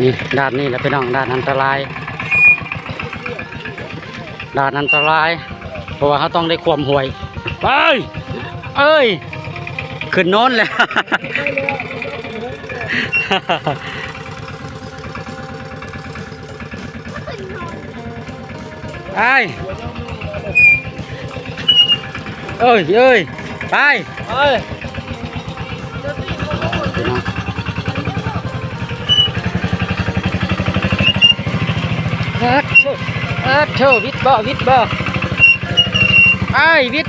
นี่ด้านนี้แหละพี่น้องด้านอันตรายเพราะว่าเขาต้องได้ความห่วยไปเอ้ยขึ้นโน้นเลย ไอ้เอ้ยไปโชว์วิทบ่ไอ้วิท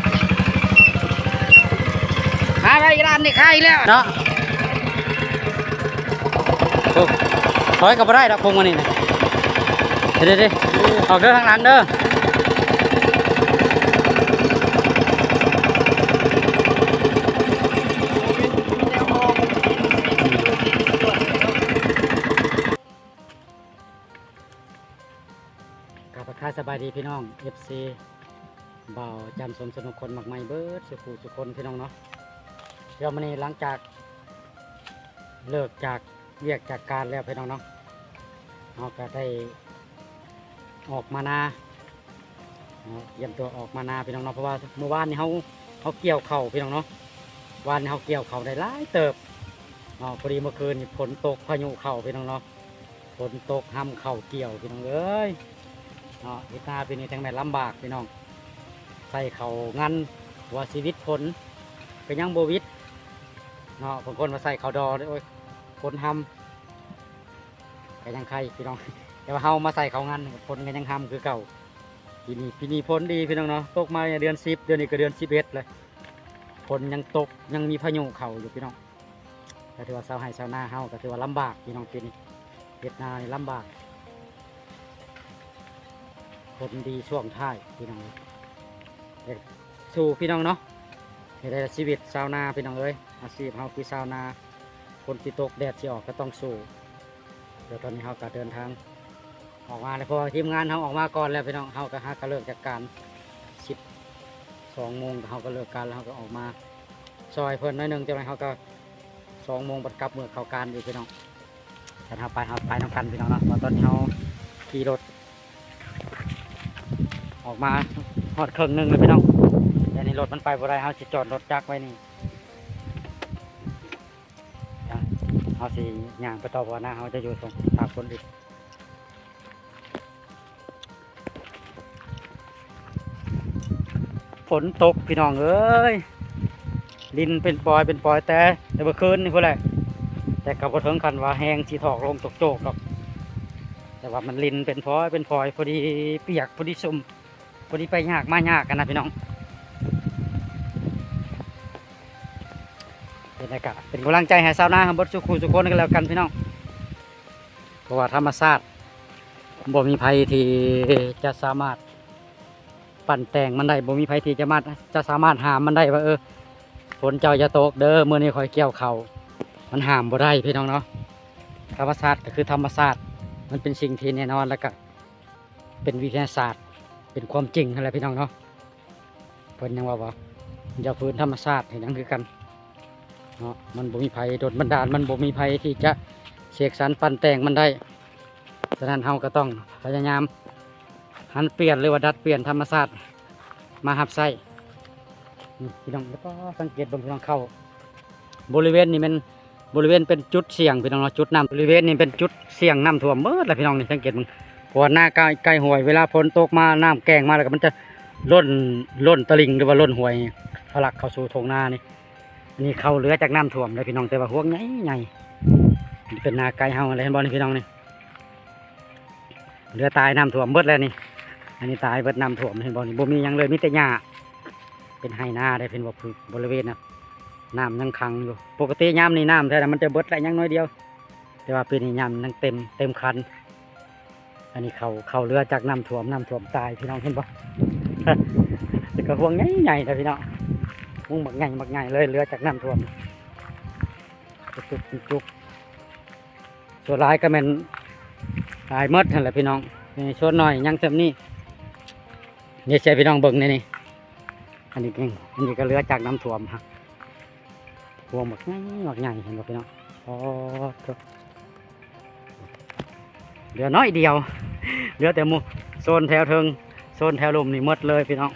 อะไรร้านนี่ใครแล้วเนาะถอยกับไรดอกพงมันนี่นะเดี๋ยวออกเดินทางหลังเด้อสบายดีพี่น้อง FC เบาจำสมสนุกคนหมักไม้เบิร์ดสุคนพี่น้องเนาะเดี๋ยววันนี้หลังจากเลิกจากเรียกจากการแล้วพี่น้องเนาะเราก็ได้ออกมานาเยี่ยมตัวออกมานาพี่น้องเนาะเพราะว่าเมื่อวานนี้เขาเกี่ยวเข่าพี่น้องเนาะวันนี้เขาเกี่ยวเข่าได้หลายเติบพอดีเมื่อคืนฝนตกพายุเข่าพี่น้องเนาะฝนตกห้ำเข่าเกี่ยวพี่น้องเอ้ยวิทนาปีนี้ทั้งแม่ลำบากพี่น้องใส่เขางันว่าชีวิตผลเป็นยังโบวิดบางคนมาใส่เขาดอด้วยโอ้ยคนทำก็ยังใครพี่น้องแต่ว่าเฮามาใส่เขางันคนก็ยังทำคือเก่าปีนี้ผลดีพี่น้องเนาะตกมาเดือน10เดือนนี้ก็เดือน11เลยฝนยังตกยังมีพายุเข่าอยู่พี่น้องก็ถือว่าชาวไร่ชาวนาเฮาก็ถือว่าลำบากพี่น้องปีนี้เฮ็ดนาลำบากคนดีช่วงท้ายพี่น้องสู่พี่น้องเนาะในชีวิตชาวนาพี่น้องเอ้ยอาชีพเฮาคือชาวนาคนที่ตกแดดที่ออกก็ต้องสู้เดี๋ยวตอนนี้เฮาก็เดินทางออกมาเลยเพราะทีมงานเฮาออกมาก่อนแล้วพี่น้องเฮาก็เลิกจากการ12 โมงเฮาก็เลิกการแล้วเฮาก็ออกมาซอยเพิ่นน้อยนึงจังไรเฮาก็2 โมงบัดกลับเมื่อเข้าการอยู่พี่น้องแต่เฮาไปน้ำกันพี่น้องเนาะตอนนี้เฮาขี่รถออกมาหอดครึ่งนึงเลยพี่น้องแต่นี่รถมันไปบ่ได้เขาสิจอดรถจักไว้นี่เขาสิย่างไปต่อบ่อหน้าเขาจะอยู่ตรงตากฝนดิฝนตกพี่น้องเอ้ยดินเป็นปอยแต่เมื่อคืนนี่พวกแหละแต่กับกระเทิงคันว่าแห้งสีถอกลงตกโจกหรอกแต่ว่ามันลินเป็นปอยพอดีเปียกพอดีชุ่มพอดีไปยากมายากกันนะพี่น้องเป็นอากาศเป็นกำลังใจให้ชาวนาครับบดสุขุสุขคนกันแล้วกันพี่น้องเพราะว่าธรรมชาติบ่มีภัยที่จะสามารถปั่นแต่งมันได้บ่มีภัยที่จะสามารถห้ามมันได้ว่าฝนเจ้าจะตกเด้อเมื่อนี้คอยเกี่ยวเขามันห้ามบ่ได้พี่น้องเนาะธรรมชาติก็คือธรรมชาติมันเป็นสิ่งที่แน่นอนแล้วก็เป็นวิทยาศาสตร์เป็นความจริงอะไรพี่น้องเนาะเพิ่นยังว่าอย่าฝืนธรรมชาติเห็นยังคือกันเนาะมันบ่มีภัยโดนบันดาลมันบ่มีภัยที่จะเสกสรรปั่นแต่งมันได้ฉะนั้นเฮาก็ต้องพยายามหันเปลี่ยนหรือว่าดัดเปลี่ยนธรรมชาติมาหับไส้พี่น้องแล้วก็สังเกตบนพี่น้องเข้าบริเวณนี้มันบริเวณเป็นจุดเสี่ยงพี่น้องเนาะจุดน้ำบริเวณนี้เป็นจุดเสี่ยงน้ำท่วมเมื่อไรพี่น้องนี่สังเกตมันเพราะหน้าใกล้ห่วยเวลาฝนตกมาน้ำแกงมาแล้วก็มันจะล้นตลิ่งหรือว่าล้นห่วยทะลักเข้าสู่ทงนานี่นี่เข้าเรือจากน้ำท่วมเลยพี่น้องแต่ว่าห่วงใหญ่เป็นนาไกลเฮาอะไรเห็นบ่นี่พี่น้องนี่เรือตายน้ำท่วมเบิดแล้วนี่อันนี้ตายเบิดน้ำท่วมเห็นบ่นี่บ่มียังเลยมีแต่หญ้าเป็นไฮนาได้เป็นบ่บริเวณนะน้ำยังขังอยู่ปกติย่ำนี่น้ำแต่มันจะเบิดอะไรยังน้อยเดียวแต่ว่าปีนี้ย่ำยังเต็มคันอันนี้เขาเรือจากน้ำท่วมตายพี่น้องเห็นบ่แต่ก็ห่วงใหญ่นะพี่น้องห่วงบักใหญ่เลยเรือจากน้ำท่วมจุกส่วนลายก็เป็นลายมดนั่นแหละพี่น้องนี่ชวนหน่อยยังเต็มนี่นี่ใช่พี่น้องเบิ่งนี่อันนี้ก็เรือจากน้ำท่วมฮะห่วงบักใหญ่เห็นบ่พี่น้องอ๋อ เหลือน้อยเดียวเหลือแต่หมู่โซนแถวเทิงโซนแถวลมนี่หมดเลยพี่น้อง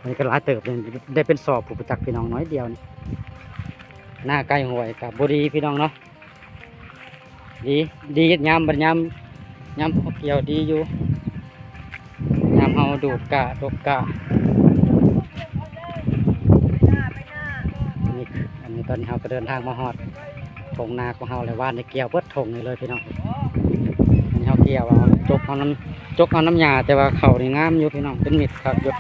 มันก็หลายเติบเลยได้เป็นสอบผู้ประจักษ์พี่น้องน้อยเดียวนี่หน้าใกล้ห่วยกับบดีพี่น้องเนาะดีดียามบัดยามเกี่ยวดีอยู่ยามเฮาดูดกะดกกะนี่อันนี้ตอนนี้เฮาก็เดินทางมาฮอดทงนาของเฮาเลยว่านในเกี่ยวเบิดทงนี่เลยพี่น้องอันนี้เฮาเกี่ยวเอาจกเอาน้ำยาแต่ว่าเขานี่งามอยู่พี่น้องเป็นมิดครับหยด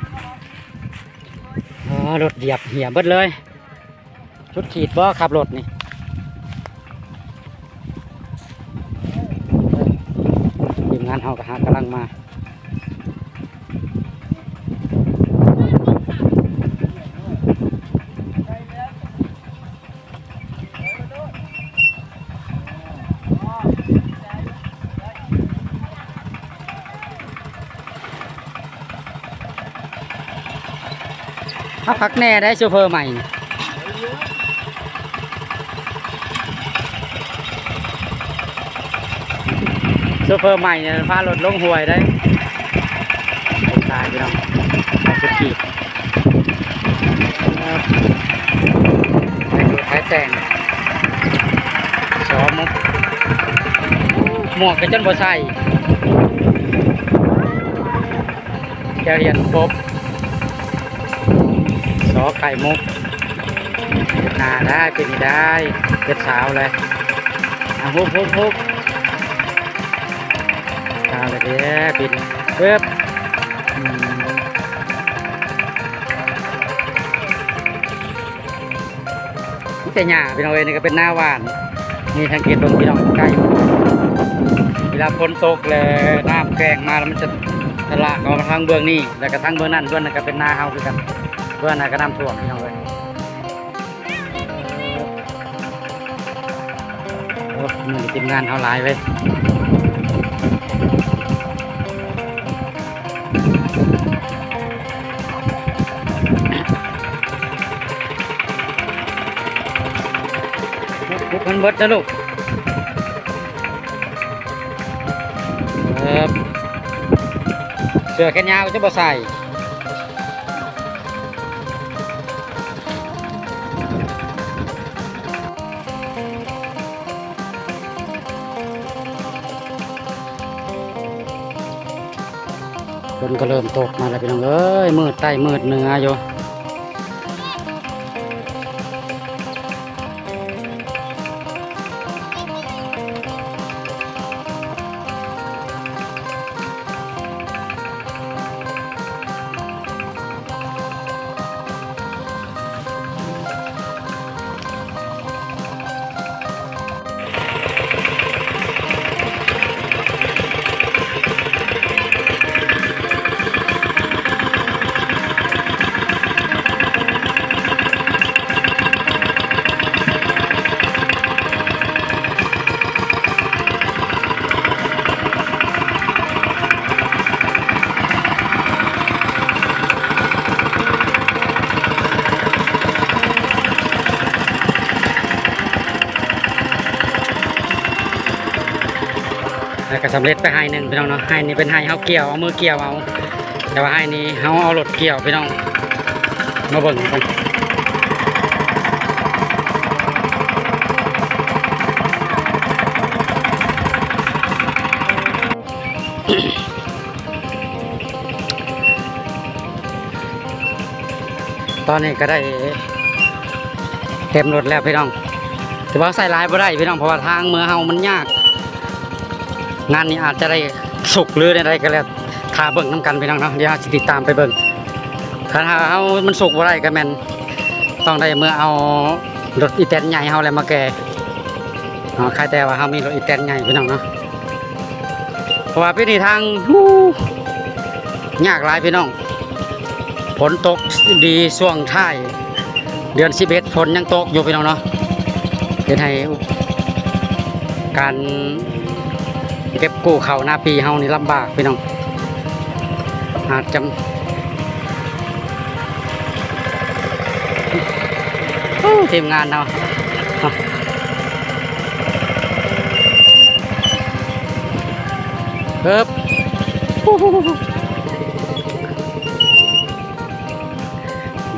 รถเหยียบเหี่ยเบิดเลยชุดขีดบ่ขับรถนี่ทีมงานเฮาก็หากำลังมาพักแน่ได้โชเฟอร์ใหม่โชเฟอร์ใหม่เนี่ยพารถลงห่วยได้ตายไปน้องสุดขีดท้ายแต่งสอมุกหมวกกระจันบ่ใส่แกเรียนครบซอไข่มุกนาได้เป็นได้เป็นสาวเลยฮุบสาวเลยเด้เป็นเพิ่มนี่แต่หญ้าพี่น้องเอ้ยนี่ก็เป็นหน้าหวานนี่ทางเกตตรงพี่น้องใกล้เวลาฝนตกเลยน้ำแกงมาแล้วมันจะทะลักออกมาทางเบื้องนี้แล้วก็ทางเบื้องนั้นเบื้องนั้นก็เป็นหน้าเฮาคือกันเพื่อนก็น้ำท่วมพี่น้องเลยโอ้มันทีมงานเขาหลายเลยลุกมันเบิดนะลูกเสื้อแขนยาวจะบ่ใส่ฝนก็เริ่มตกมาแล้วพี่น้องเอ้ยมืดใต้มืดเหนืออยู่แล้วก็สำเร็จไปให้หนึ่งพี่น้องเนาะให้นี่เป็นให้เขาเกี่ยวเอามือเกี่ยวเอาแต่ว่าให้นี่เขาเอารถเกี่ยวพี่น้องมาเบิ่งกันตอนนี้ก็ได้เต็มรถแล้วพี่น้องแต่ว่าใส่ลายไม่ได้พี่น้องเพราะว่าทางเมืองเฮามันยากงานนี้อาจจะได้สุกหรืออะไรก็แล้วถ้าเบิ่งน้ำกันพี่น้องเนาะเดี๋ยวจะติดตามไปเบิ่งถ้าเฮามันสุกบ่ได้ก็แม่นต้องได้เมื่อเอารถอีแตนใหญ่เฮาแล้วมาแก่ใครแต่ว่าเฮามีรถอีแตนใหญ่พี่น้องเนาะเพราะว่าปีนี้ทางยากหลายพี่น้องฝนตกดีช่วงท้ายเดือน11ฝนยังตกอยู่พี่น้องเนาะเฮ็ดให้การเก็บกู้เขาหน้าปีเฮานี่ลำบากพี่น้องอาจจะทีมงานเนาะ เอิบ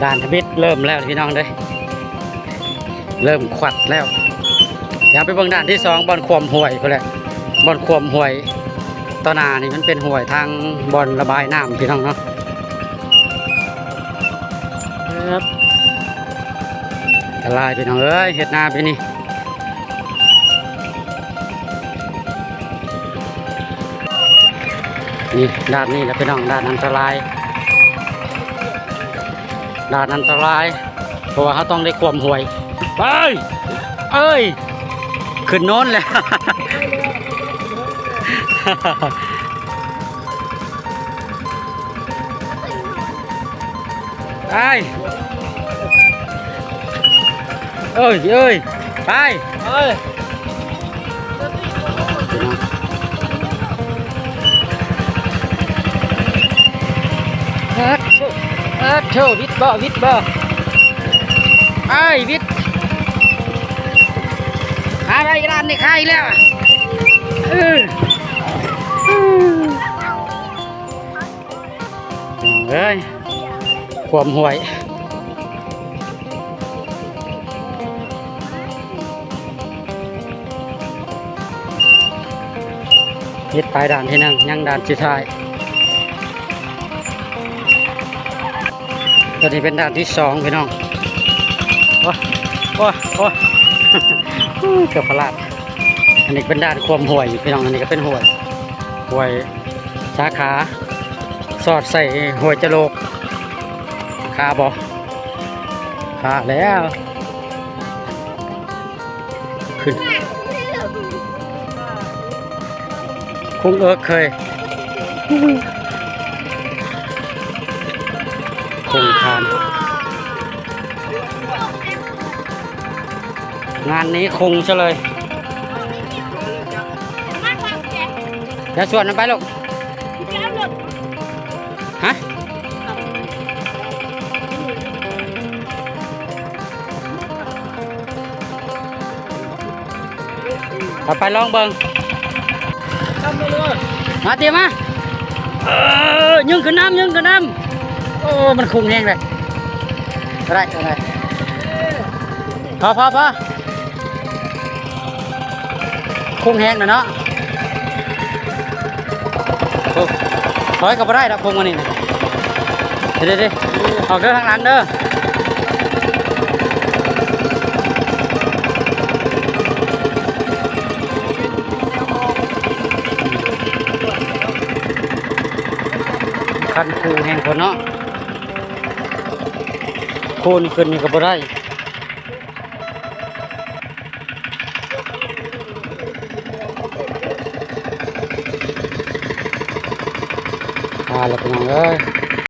ด่านทบิดเริ่มแล้วพี่น้องเด้ยเริ่มขวัดแล้วอย่าไปเบิ่งด่านที่สองบอลความห่วยก็แหละบอลความห่วยตอนหน้านี่มันเป็นห่วยทางบอลระบายน้ำพี่น้องเนาะครับละลายพี่น้องเอ้ยเห็ดนาไปนี่นี่ด้านนี้แหละพี่น้องด้านอันตรายด้านอันตรายเพราะว่าเขาต้องได้ความห่วยไปเอ้ยขึ้นโน้นแล้วไปเอ้ยเอ้ยไปเอ้ยโชว์วิทบ่วิทบ่ไอ้วิทอะไรร้านนี่ขายแล้วเอ้ยความห่วยยึดไปด่านที่หนึ่งยังด่านสุดท้ายตัวนี้เป็นด่านที่สองพี่น้องโอ้โอ้โอ้เกือบพลาดอันนี้เป็นด่านความห่วยพี่น้องอันนี้ก็เป็นห่วยสาขาสอดใส่ห่วยจะโลกขาบอขาแล้วขึ้นคงเคยคงคานงานนี้คงซะเลยอย่าชวนมันไปลูกฮะไปลองเบิ่งมาเตรียมมายึงขึ้นน้ำยึงขึ้นน้ำโอ้มันคงแห้งเลยได้พอคงแห้งนะเนาะถอยก็ไม่ได้ดอกคงมันนี่เดี๋ยวออกเดินทางหลังเด้อคันคูแห่งคนเนาะคูนขึ้นนี่ก็บ่ได้แล้วเป็นยังไง